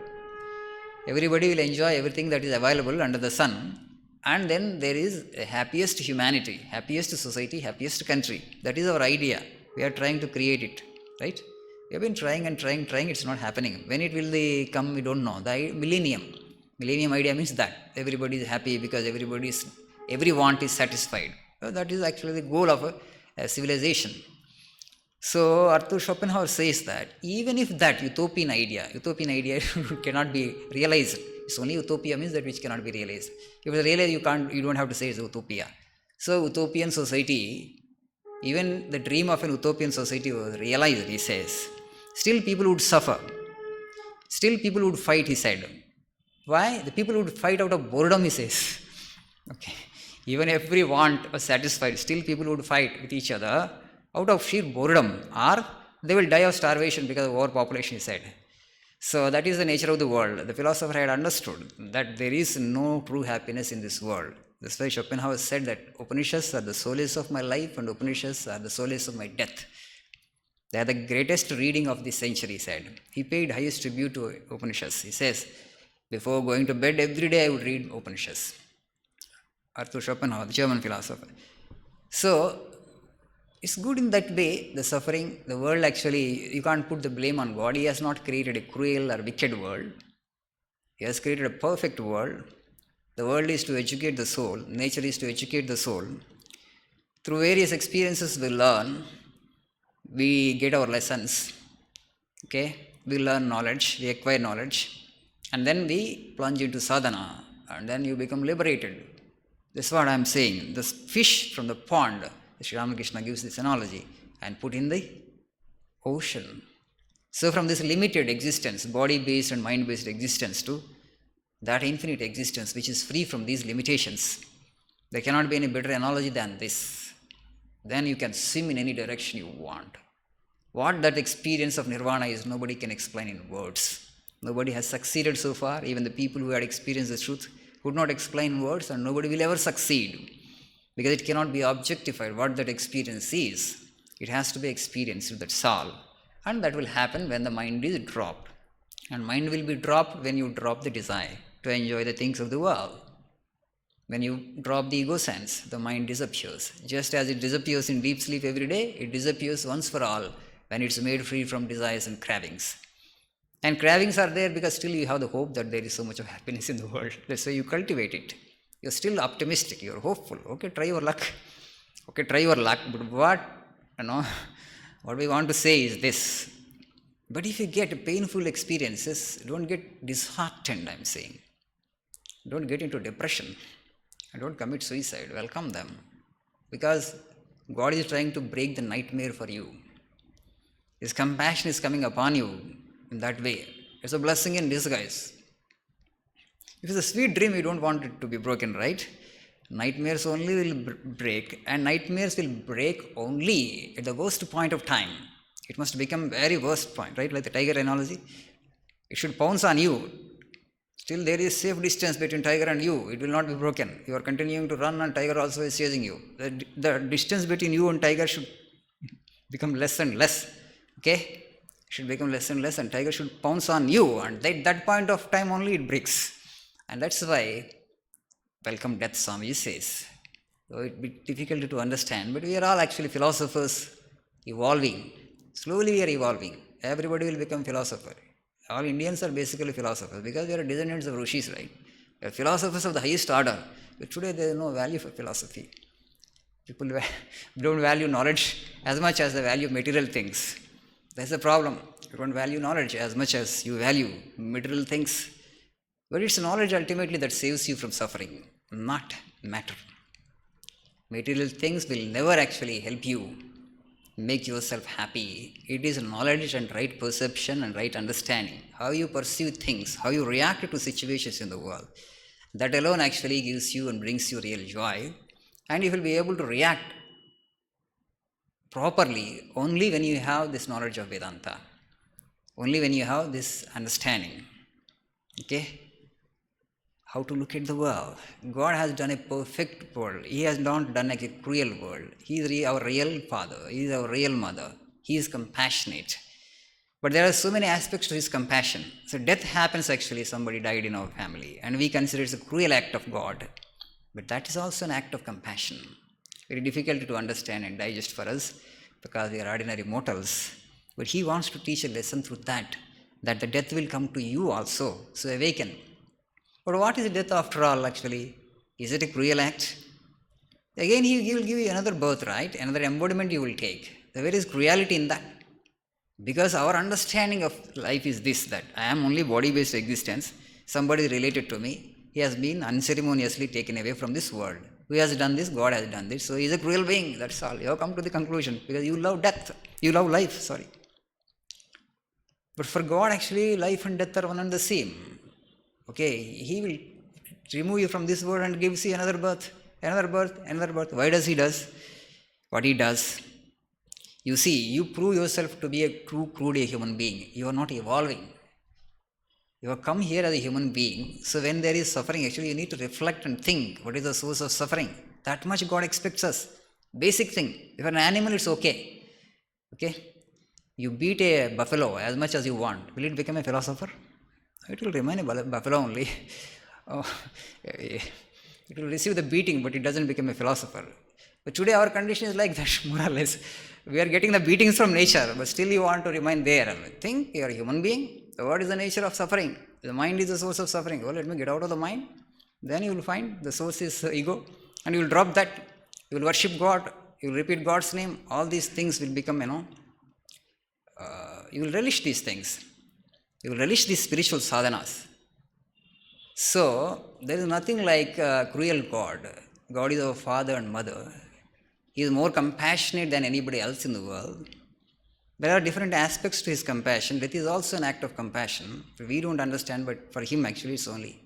Everybody will enjoy everything that is available under the sun. And then there is a happiest humanity, happiest society, happiest country. That is our idea. We are trying to create it, right? We have been trying and trying, it's not happening. When it will come, we don't know. The millennium idea means that everybody is happy because every want is satisfied. So that is actually the goal of a civilization. So Arthur Schopenhauer says that even if that utopian idea cannot be realized, it's only utopia means that which cannot be realized. If it's realized, you don't have to say it's utopia. So utopian society, even the dream of an utopian society was realized, he says. Still people would suffer. Still people would fight, he said. Why? The people would fight out of boredom, he says. Okay. Even if every want was satisfied, still people would fight with each other out of sheer boredom, or they will die of starvation because of overpopulation, he said. So that is the nature of the world. The philosopher had understood that there is no true happiness in this world. That's why Schopenhauer said that Upanishads are the solace of my life and Upanishads are the solace of my death. They are the greatest reading of this century, he said. He paid highest tribute to Upanishads. He says, before going to bed every day I would read Upanishads. Arthur Schopenhauer, the German philosopher. So, it's good in that way, the suffering, the world actually, you can't put the blame on God. He has not created a cruel or wicked world. He has created a perfect world. The world is to educate the soul. Nature is to educate the soul. Through various experiences we learn, we get our lessons. Okay? We learn knowledge, we acquire knowledge. And then we plunge into sadhana. And then you become liberated. That's what I am saying. The fish from the pond, Sri Ramakrishna gives this analogy, and put in the ocean. So from this limited existence, body-based and mind-based existence, to that infinite existence which is free from these limitations, there cannot be any better analogy than this. Then you can swim in any direction you want. What that experience of nirvana is, nobody can explain in words. Nobody has succeeded so far. Even the people who had experienced the truth could not explain words, and nobody will ever succeed, because it cannot be objectified what that experience is. It has to be experienced, that's all. And that will happen when the mind is dropped. And mind will be dropped when you drop the desire to enjoy the things of the world. When you drop the ego sense, the mind disappears. Just as it disappears in deep sleep every day, it disappears once for all when it's made free from desires and cravings. And cravings are there because still you have the hope that there is so much of happiness in the world. That's why you cultivate it. You're still optimistic, you're hopeful. Okay, try your luck. But what we want to say is this. But if you get painful experiences, don't get disheartened, I'm saying. Don't get into depression. And don't commit suicide. Welcome them. Because God is trying to break the nightmare for you. His compassion is coming upon you in that way. It's a blessing in disguise. If it's a sweet dream, you don't want it to be broken, right? Nightmares only will break, and nightmares will break only at the worst point of time. It must become very worst point, right? Like the tiger analogy. It should pounce on you. Still there is safe distance between tiger and you. It will not be broken. You are continuing to run and tiger also is chasing you. The distance between you and tiger should become less and less. Okay? It should become less and less, and tiger should pounce on you, and at that point of time only it breaks. And that's why welcome death, Swami says. So it will be difficult to understand, but we are all actually philosophers evolving. Slowly we are evolving. Everybody will become philosopher. All Indians are basically philosophers because we are descendants of rishis, right? We are philosophers of the highest order. But today there is no value for philosophy. People don't value knowledge as much as they value material things. That's the problem. You don't value knowledge as much as you value material things. But it's knowledge ultimately that saves you from suffering, not matter. Material things will never actually help you make yourself happy. It is knowledge and right perception and right understanding. How you perceive things, how you react to situations in the world. That alone actually gives you and brings you real joy. And you will be able to react properly only when you have this knowledge of Vedanta. Only when you have this understanding. Okay? How to look at the world. God has done a perfect world. He has not done a cruel world. He is our real father. He is our real mother. He is compassionate. But there are so many aspects to his compassion. So death happens actually, somebody died in our family, and we consider it a cruel act of God. But that is also an act of compassion. Very difficult to understand and digest for us because we are ordinary mortals. But he wants to teach a lesson through that the death will come to you also. So awaken. But what is death after all actually? Is it a cruel act? Again, he will give you another birth, right? Another embodiment you will take. There is cruelty in that. Because our understanding of life is this, that I am only body based existence, somebody is related to me, he has been unceremoniously taken away from this world. Who has done this? God has done this. So he is a cruel being, that's all. You have come to the conclusion because you love death, you love life, sorry. But for God, actually, life and death are one and the same. Okay, He will remove you from this world and gives you another birth, another birth, another birth. Why does He does what He does? You see, you prove yourself to be a true, crude human being. You are not evolving. You have come here as a human being. So when there is suffering, actually, you need to reflect and think what is the source of suffering. That much God expects us. Basic thing. If an animal, it's okay. Okay? You beat a buffalo as much as you want. Will it become a philosopher? It will remain a buffalo only. Oh, it will receive the beating, but it doesn't become a philosopher. But today our condition is like that, more or less. We are getting the beatings from nature, but still you want to remain there. Think you are a human being. So what is the nature of suffering? The mind is the source of suffering. Oh, let me get out of the mind. Then you will find the source is ego, and you will drop that. You will worship God. You will repeat God's name. All these things will become, you will relish these things. You will relish these spiritual sadhanas. So, there is nothing like a cruel God. God is our father and mother. He is more compassionate than anybody else in the world. There are different aspects to his compassion. Death is also an act of compassion. We don't understand, but for him, actually, it's only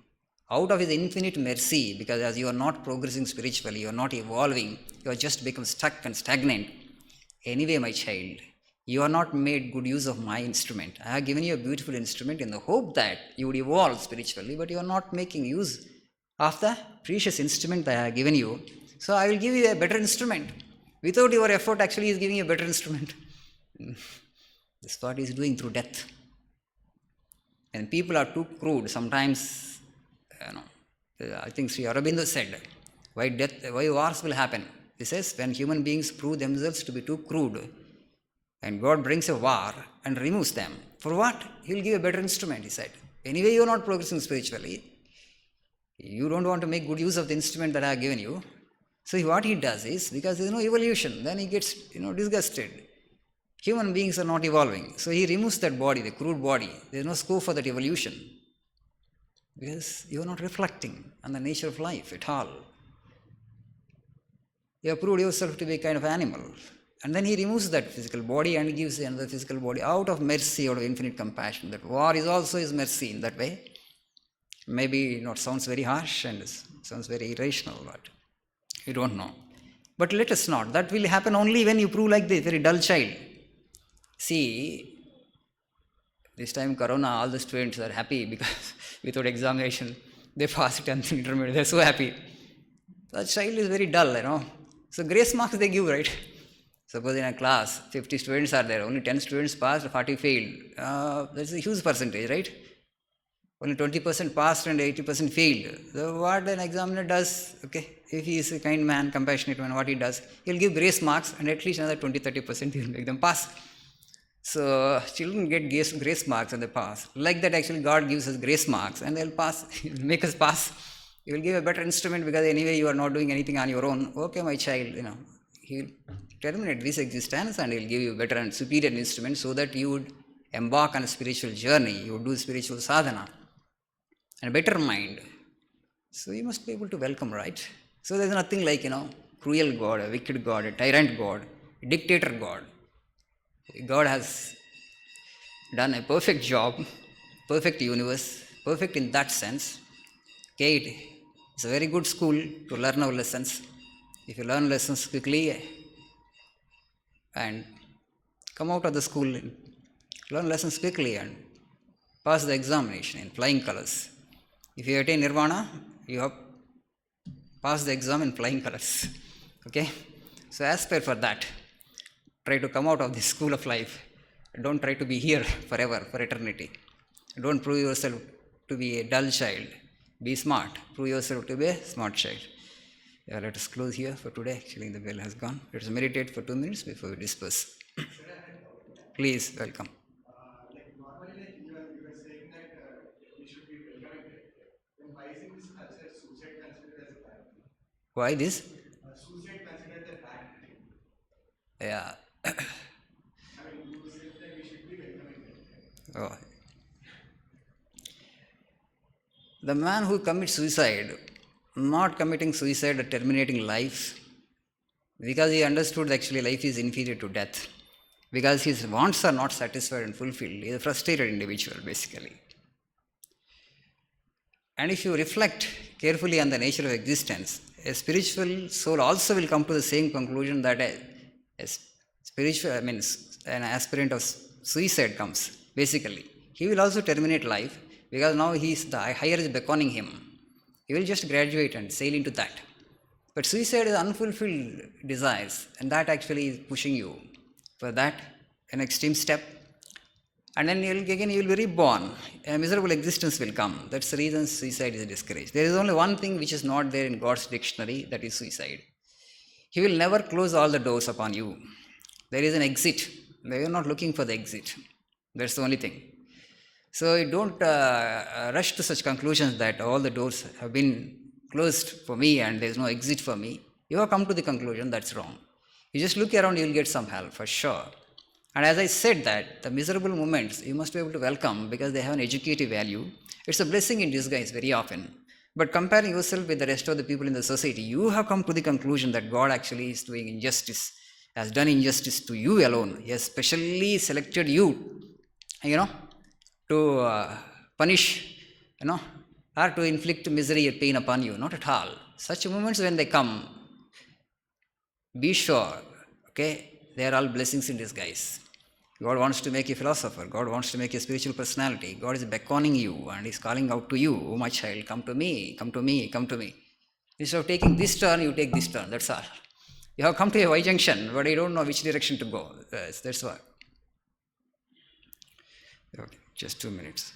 out of his infinite mercy, because as you are not progressing spiritually, you are not evolving, you have just become stuck and stagnant. Anyway, my child, you are not made good use of my instrument. I have given you a beautiful instrument in the hope that you would evolve spiritually, but you are not making use of the precious instrument that I have given you. So I will give you a better instrument. Without your effort, actually, he is giving you a better instrument. This is what he is doing through death. And people are too crude. Sometimes, I think Sri Aurobindo said, why wars will happen? He says, when human beings prove themselves to be too crude, and God brings a war and removes them. For what? He will give a better instrument, he said. Anyway, you are not progressing spiritually. You don't want to make good use of the instrument that I have given you. So what he does is, because there is no evolution, then he gets disgusted. Human beings are not evolving. So he removes that body, the crude body. There is no scope for that evolution. Because you are not reflecting on the nature of life at all. You have proved yourself to be a kind of animal. And then he removes that physical body and gives another physical body out of mercy, out of infinite compassion. That war is also his mercy in that way. Maybe it sounds very harsh and sounds very irrational, but you don't know. But let us not. That will happen only when you prove like this, very dull child. See, this time Corona, all the students are happy because without examination, they pass it and intermediate. They're so happy. That child is very dull, So grace marks they give, right? Suppose in a class, 50 students are there, only 10 students passed, 40 failed. That's a huge percentage, right? Only 20% passed and 80% failed. So what an examiner does, okay, if he is a kind man, compassionate man, what he does, he'll give grace marks and at least another 20-30% he'll make them pass. So children get grace marks and they pass. Like that, actually, God gives us grace marks and they'll pass, he'll make us pass. He will give a better instrument because anyway you are not doing anything on your own. Okay, my child, he'll terminate this existence and he'll give you a better and superior instrument so that you would embark on a spiritual journey, you would do spiritual sadhana and a better mind. So you must be able to welcome, right? So there's nothing like, cruel God, a wicked God, a tyrant God, a dictator God. God has done a perfect job, perfect universe, perfect in that sense. Okay, it's a very good school to learn our lessons. If you learn lessons quickly and come out of the school, learn lessons quickly and pass the examination in flying colors. If you attain nirvana, you have passed the exam in flying colors. Okay? So aspire for that. Try to come out of this school of life. Don't try to be here forever, for eternity. Don't prove yourself to be a dull child. Be smart. Prove yourself to be a smart child. Yeah, let us close here for today. Actually, the bell has gone. Let us meditate for 2 minutes before we disperse. Please, welcome. Normally, like you were saying that we should be welcoming. Then why is in this culture suicide considered as a bad thing? Why this? Suicide considered a bad thing. Yeah. Oh. The man who commits suicide, not committing suicide or terminating life, because he understood actually life is inferior to death, because his wants are not satisfied and fulfilled. He is a frustrated individual, basically. And if you reflect carefully on the nature of existence, a spiritual soul also will come to the same conclusion that a spiritual, an aspirant of suicide comes, basically. He will also terminate life because now the higher is beckoning him. He will just graduate and sail into that. But suicide is unfulfilled desires, and that actually is pushing you for that, an extreme step. And then you will be reborn. A miserable existence will come. That's the reason suicide is discouraged. There is only one thing which is not there in God's dictionary, that is suicide. He will never close all the doors upon you. There is an exit. You are not looking for the exit. That's the only thing. So don't rush to such conclusions that all the doors have been closed for me and there is no exit for me. You have come to the conclusion that's wrong. You just look around, you will get some help for sure. And as I said that, the miserable moments you must be able to welcome because they have an educative value. It's a blessing in disguise very often. But comparing yourself with the rest of the people in the society, you have come to the conclusion that God actually is doing injustice, has done injustice to you alone. He has specially selected you, to punish, or to inflict misery or pain upon you. Not at all. Such moments when they come, be sure, they are all blessings in disguise. God wants to make you a philosopher. God wants to make you a spiritual personality. God is beckoning you and is calling out to you, oh my child, come to me, come to me, come to me. Instead of taking this turn, you take this turn. That's all. You have come to a Y junction, but you don't know which direction to go. That's why. Okay, just 2 minutes.